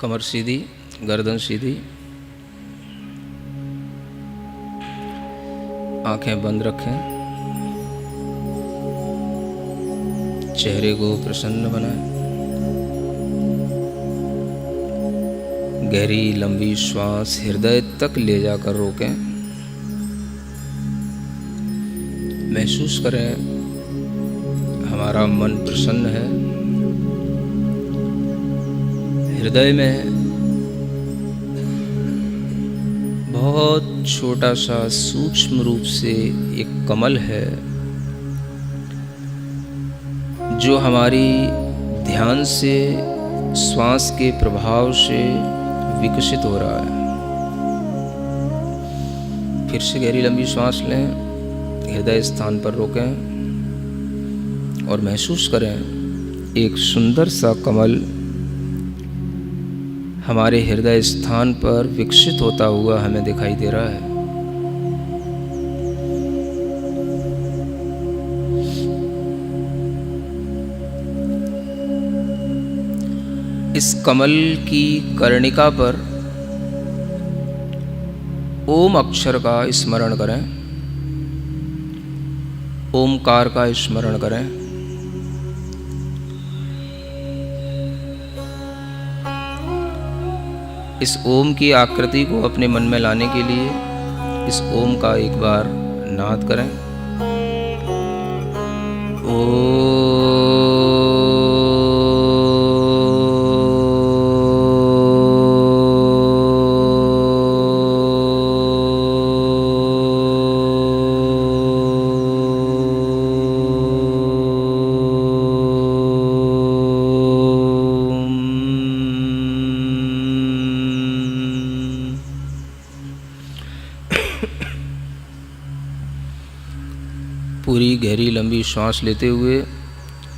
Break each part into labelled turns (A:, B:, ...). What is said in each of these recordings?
A: कमर सीधी, गर्दन सीधी, आंखें बंद रखें, चेहरे को प्रसन्न बनाएं। गहरी लंबी श्वास हृदय तक ले जाकर रोकें। महसूस करें हमारा मन प्रसन्न है। हृदय में बहुत छोटा सा सूक्ष्म रूप से एक कमल है जो हमारी ध्यान से, श्वास के प्रभाव से विकसित हो रहा है। फिर से गहरी लंबी श्वास लें, हृदय स्थान पर रोकें और महसूस करें एक सुंदर सा कमल हमारे हृदय स्थान पर विकसित होता हुआ हमें दिखाई दे रहा है। इस कमल की कर्णिका पर ओम अक्षर का स्मरण करें, ओमकार का स्मरण करें। इस ओम की आकृति को अपने मन में लाने के लिए इस ओम का एक बार नाद करें। पूरी गहरी लंबी श्वास लेते हुए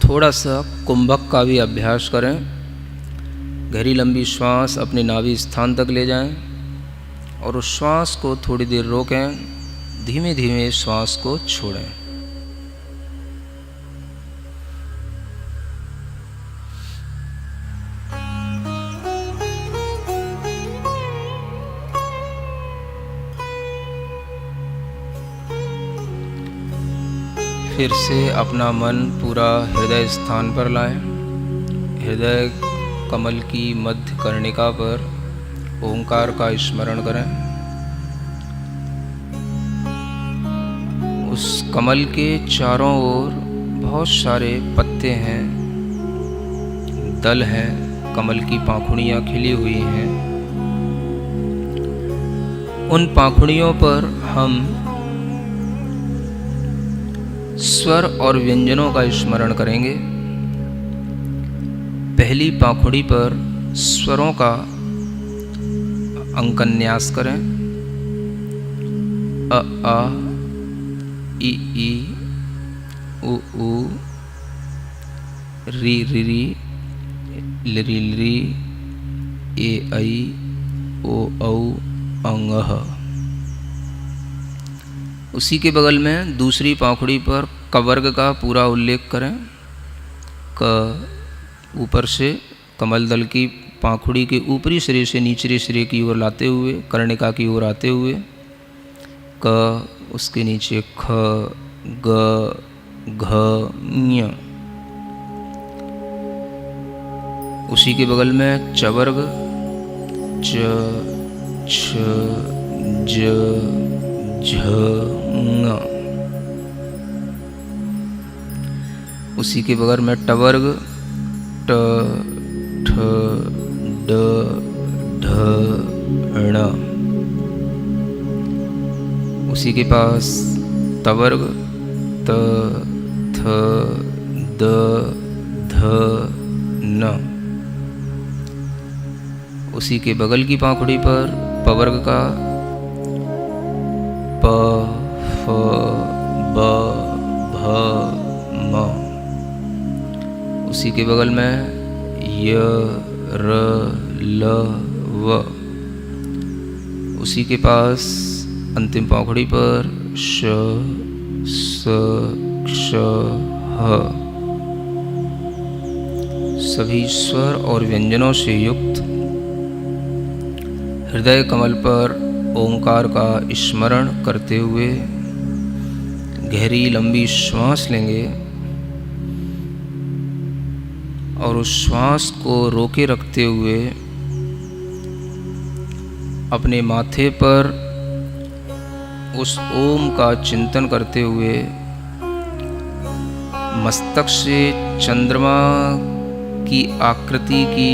A: थोड़ा सा कुंभक का भी अभ्यास करें। गहरी लंबी श्वास अपने नाभि स्थान तक ले जाएं और उस श्वास को थोड़ी देर रोकें। धीमे धीमे श्वास को छोड़ें। फिर से अपना मन पूरा हृदय स्थान पर लाएं। हृदय कमल की मध्य कर्णिका पर ओंकार का स्मरण करें। उस कमल के चारों ओर बहुत सारे पत्ते हैं, दल हैं, कमल की पाखुड़ियाँ खिली हुई हैं। उन पाखुड़ियों पर हम स्वर और व्यंजनों का स्मरण करेंगे। पहली पाखुड़ी पर स्वरों का अंकन्यास करें। अ आ, इ ई, उ ऊ, री रि री, लिरी लिरी, ए ऐ, ओ औ, अंग ह। उसी के बगल में दूसरी पाखुड़ी पर क वर्ग का पूरा उल्लेख करें। क ऊपर से कमल दल की पाखुड़ी के ऊपरी सिरे से निचले सिरे की ओर लाते हुए, कर्णिका की ओर आते हुए, क, उसके नीचे ख, ग, घ, ञ। उसी के बगल में च वर्ग, च, छ, ज, झ, ङ। उसी के बगल में ट वर्ग, ट, ठ, ड, ढ, ण। उसी के पास त वर्ग, त, थ, द, ध, न। उसी के बगल की पाखुड़ी पर प वर्ग का प, फ, ब, भ, म। उसी के बगल में य, र, ल, व। उसी के पास अंतिम पाखुड़ी पर श, स, क्ष, ह। सभी स्वर और व्यंजनों से युक्त हृदय कमल पर ओंकार का स्मरण करते हुए गहरी लंबी श्वास लेंगे और उस श्वास को रोके रखते हुए अपने माथे पर उस ओम का चिंतन करते हुए मस्तक से चंद्रमा की आकृति की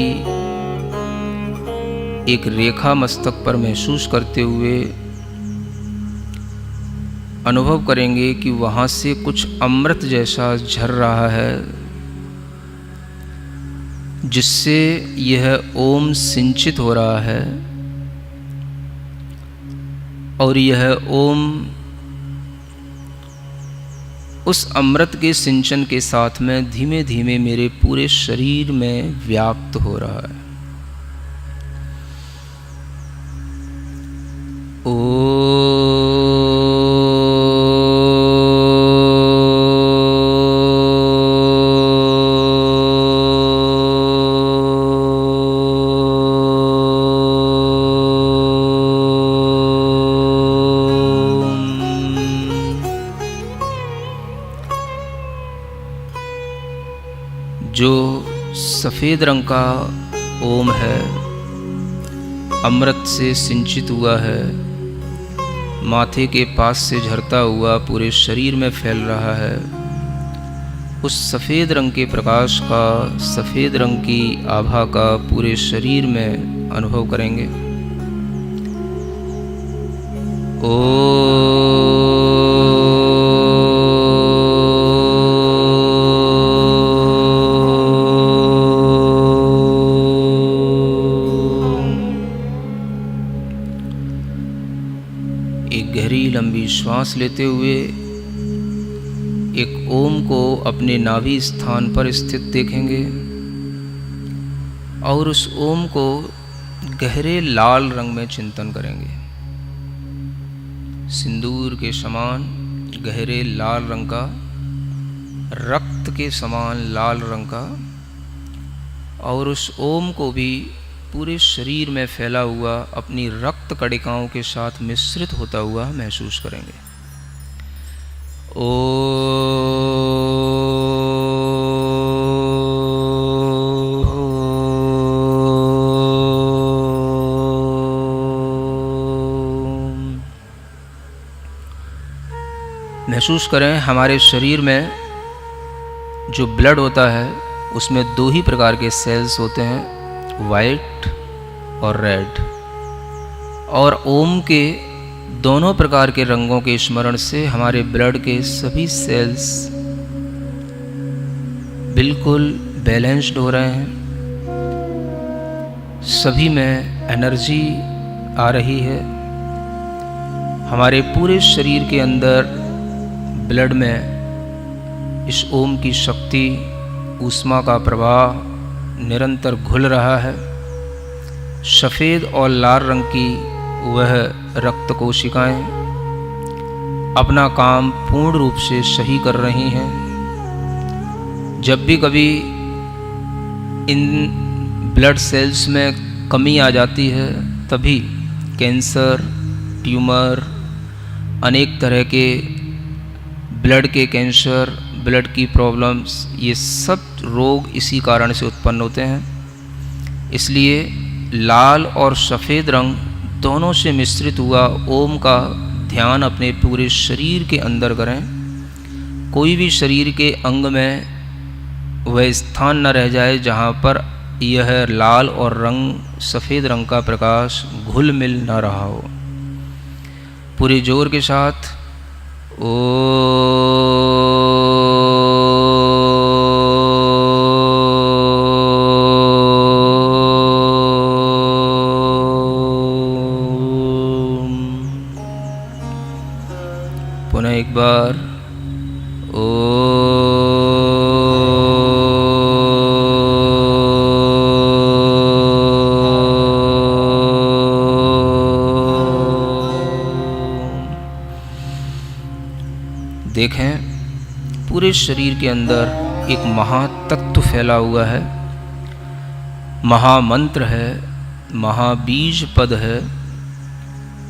A: एक रेखा मस्तक पर महसूस करते हुए अनुभव करेंगे कि वहाँ से कुछ अमृत जैसा झर रहा है, जिससे यह ओम सिंचित हो रहा है और यह ओम उस अमृत के सिंचन के साथ में धीमे धीमे मेरे पूरे शरीर में व्याप्त हो रहा है। जो सफ़ेद रंग का ओम है, अमृत से सिंचित हुआ है, माथे के पास से झरता हुआ पूरे शरीर में फैल रहा है, उस सफ़ेद रंग के प्रकाश का, सफ़ेद रंग की आभा का पूरे शरीर में अनुभव करेंगे। एक गहरी लंबी श्वास लेते हुए एक ओम को अपने नाभि स्थान पर स्थित देखेंगे और उस ओम को गहरे लाल रंग में चिंतन करेंगे। सिंदूर के समान गहरे लाल रंग का, रक्त के समान लाल रंग का, और उस ओम को भी पूरे शरीर में फैला हुआ अपनी रक्त कणिकाओं के साथ मिश्रित होता हुआ महसूस करेंगे। महसूस करें हमारे शरीर में जो ब्लड होता है उसमें दो ही प्रकार के सेल्स होते हैं, वाइट और रेड, और ओम के दोनों प्रकार के रंगों के स्मरण से हमारे ब्लड के सभी सेल्स बिल्कुल बैलेंस्ड हो रहे हैं, सभी में एनर्जी आ रही है। हमारे पूरे शरीर के अंदर ब्लड में इस ओम की शक्ति, ऊष्मा का प्रवाह निरंतर घुल रहा है। सफ़ेद और लाल रंग की वह रक्त कोशिकाएं अपना काम पूर्ण रूप से सही कर रही हैं। जब भी कभी इन ब्लड सेल्स में कमी आ जाती है, तभी कैंसर, ट्यूमर, अनेक तरह के ब्लड के कैंसर, ब्लड की प्रॉब्लम्स, ये सब रोग इसी कारण से उत्पन्न होते हैं। इसलिए लाल और सफ़ेद रंग दोनों से मिश्रित हुआ ओम का ध्यान अपने पूरे शरीर के अंदर करें। कोई भी शरीर के अंग में वह स्थान न रह जाए जहाँ पर यह लाल और सफ़ेद रंग का प्रकाश घुल मिल न रहा हो। पूरे जोर के साथ पुनः एक बार देखें पूरे शरीर के अंदर एक महातत्व फैला हुआ है, महामंत्र है, महाबीज पद है,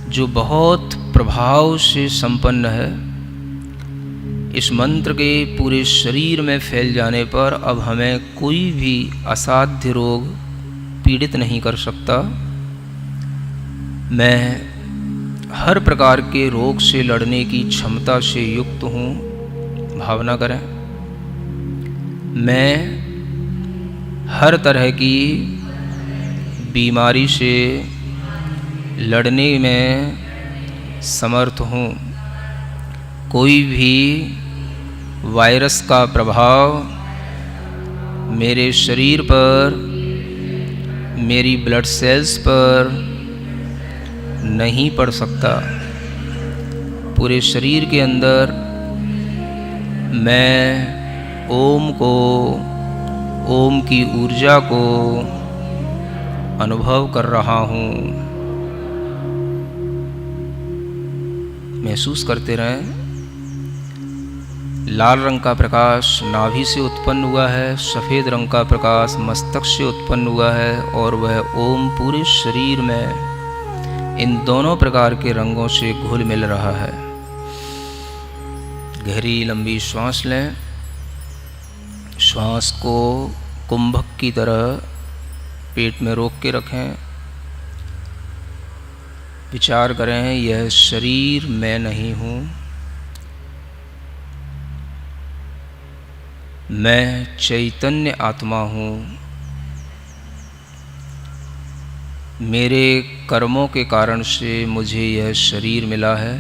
A: जो बहुत प्रभाव से संपन्न है। इस मंत्र के पूरे शरीर में फैल जाने पर अब हमें कोई भी असाध्य रोग पीड़ित नहीं कर सकता। मैं हर प्रकार के रोग से लड़ने की क्षमता से युक्त हूँ। भावना करें, मैं हर तरह की बीमारी से लड़ने में समर्थ हूँ। कोई भी वायरस का प्रभाव मेरे शरीर पर, मेरी ब्लड सेल्स पर नहीं पड़ सकता। पूरे शरीर के अंदर मैं ओम को, ओम की ऊर्जा को अनुभव कर रहा हूँ। महसूस करते रहें। लाल रंग का प्रकाश नाभि से उत्पन्न हुआ है, सफ़ेद रंग का प्रकाश मस्तक से उत्पन्न हुआ है और वह ओम पूरे शरीर में इन दोनों प्रकार के रंगों से घुल मिल रहा है। गहरी लंबी श्वास लें। श्वास को कुंभक की तरह पेट में रोक के रखें। विचार करें, यह शरीर मैं नहीं हूँ। मैं चैतन्य आत्मा हूँ। मेरे कर्मों के कारण से मुझे यह शरीर मिला है।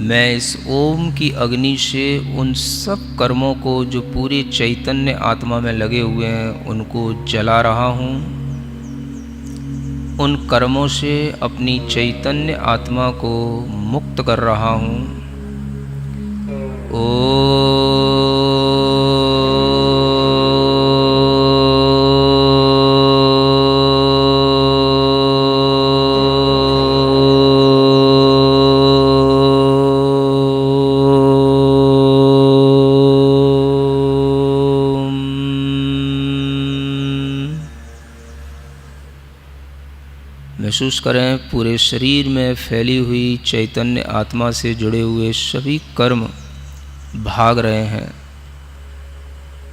A: मैं इस ओम की अग्नि से उन सब कर्मों को जो पूरे चैतन्य आत्मा में लगे हुए हैं उनको जला रहा हूँ। उन कर्मों से अपनी चैतन्य आत्मा को मुक्त कर रहा हूँ। महसूस करें, पूरे शरीर में फैली हुई चैतन्य आत्मा से जुड़े हुए सभी कर्म भाग रहे हैं,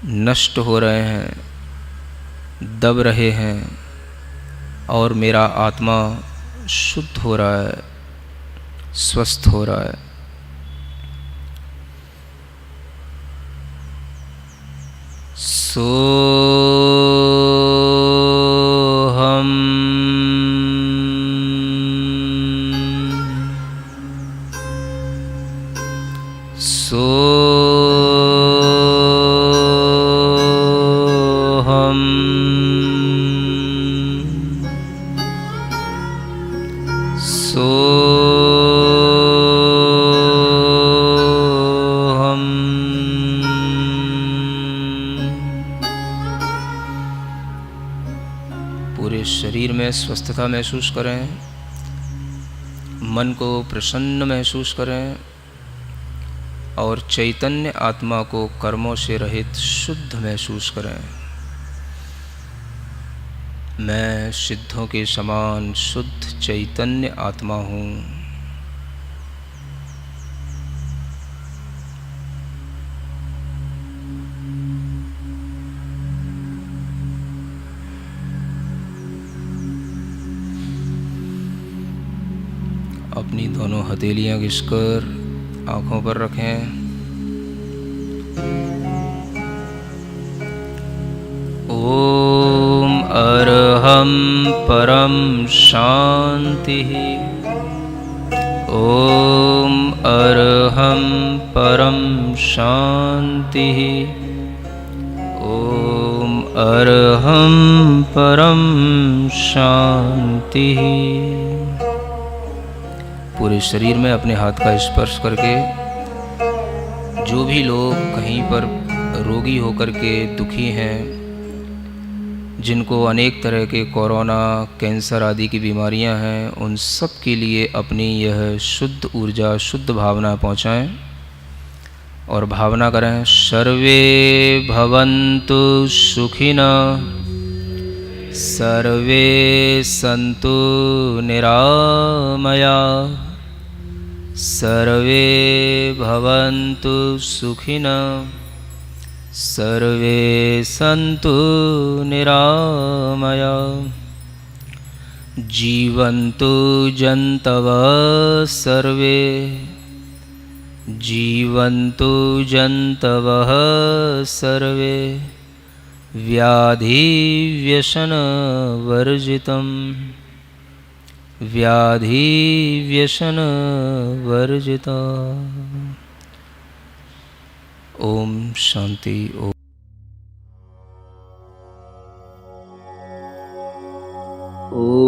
A: नष्ट हो रहे हैं, दब रहे हैं और मेरा आत्मा शुद्ध हो रहा है, स्वस्थ हो रहा है। पूरे शरीर में स्वस्थता महसूस करें। मन को प्रसन्न महसूस करें और चैतन्य आत्मा को कर्मों से रहित शुद्ध महसूस करें। मैं सिद्धों के समान शुद्ध चैतन्य आत्मा हूँ। अपनी दोनों हथेलियां घिसकर आँखों पर रखें। ओम अरहं परम शांति। ओम अरहं परम शांति। ओम अरहं परम शांति। पूरे शरीर में अपने हाथ का स्पर्श करके जो भी लोग कहीं पर रोगी होकर के दुखी हैं, जिनको अनेक तरह के कोरोना, कैंसर आदि की बीमारियां हैं, उन सब के लिए अपनी यह शुद्ध ऊर्जा, शुद्ध भावना पहुंचाएं और भावना करें, सर्वे भवन्तु सुखिनः सर्वे सन्तु निरामया सर्वे भवन्तु सुखिनः सर्वे सन्तु निरामया जीवन्तु जन्तवः सर्वे जीवन्तु जन्तवः सर्वे व्याधिव्यसनवर्जितं व्याधिव्यसनवर्जिता। ओम शांति। ओम